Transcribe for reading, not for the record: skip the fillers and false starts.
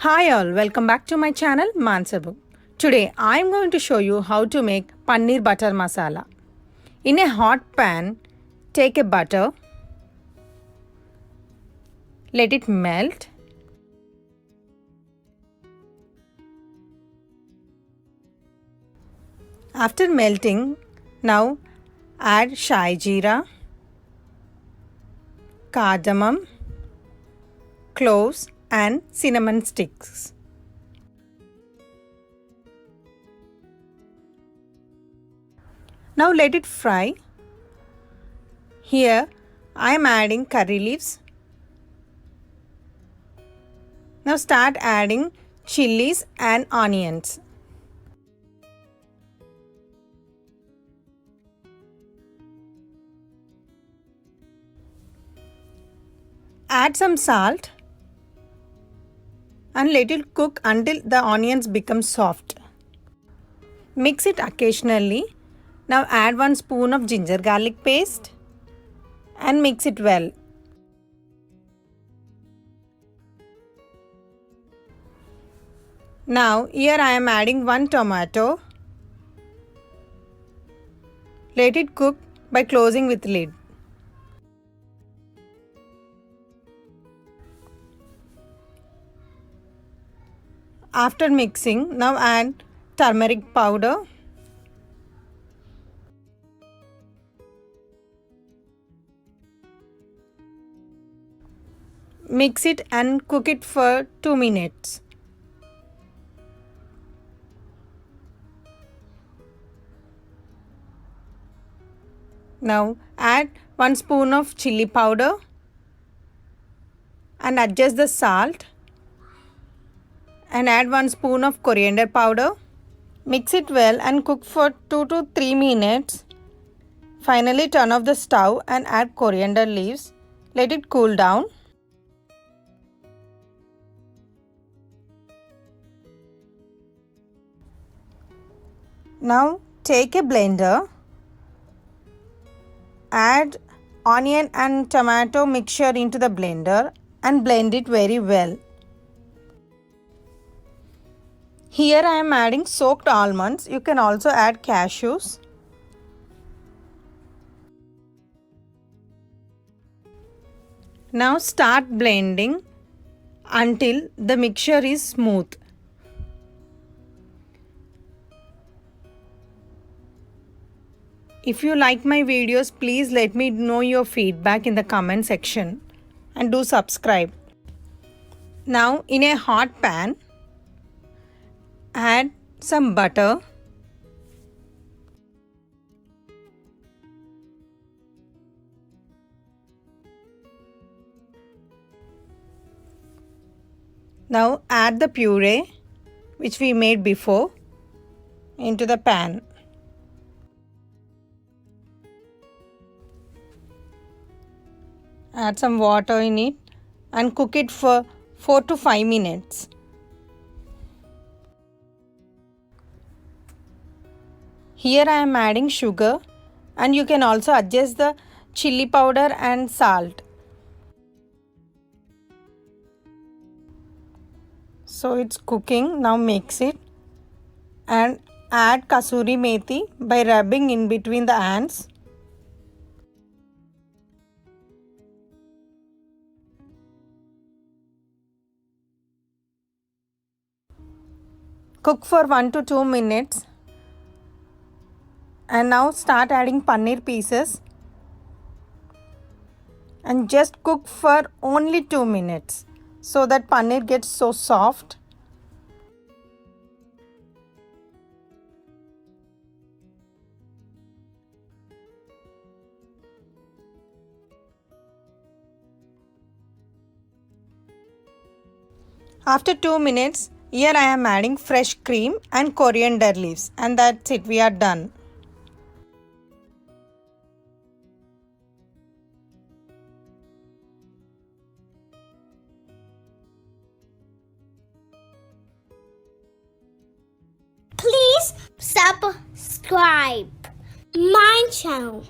Hi all, welcome back to my channel Manasa Book. Today I am going to show you how to make paneer butter masala. In a hot pan, take a butter, let it melt. After melting, now add shai jeera, cardamom, cloves and cinnamon sticks. Now let it fry. Here I am adding curry leaves. Now start adding chilies and onions. Add some salt and let it cook until the onions become soft. Mix it occasionally. Now add 1 spoon of ginger garlic paste and mix it well. Now here I am adding 1 tomato. Let it cook by closing with lid. After mixing, now add turmeric powder, mix it and cook it for 2 minutes. Now add 1 spoon of chili powder and adjust the salt and add 1 spoon of coriander powder. Mix it well and cook for 2 to 3 minutes. Finally turn off the stove and add coriander leaves. Let it cool down. Now take a blender. Add onion and tomato mixture into the blender and blend it very well. Here I am adding soaked almonds. You can also add cashews. Now start blending until the mixture is smooth. If you like my videos, please let me know your feedback in the comment section and do subscribe. Now in a hot pan, add some butter, now add the puree which we made before into the pan. Add some water in it and cook it for 4 to 5 minutes. Here I am adding sugar and you can also adjust the chili powder and salt. So it's cooking. Now mix it and add kasuri methi by rubbing in between the hands. Cook for 1 to 2 minutes. And now start adding paneer pieces and just cook for only 2 minutes so that paneer gets so soft. After 2 minutes, here I am adding fresh cream and coriander leaves, and that's it, we are done. Please subscribe my channel.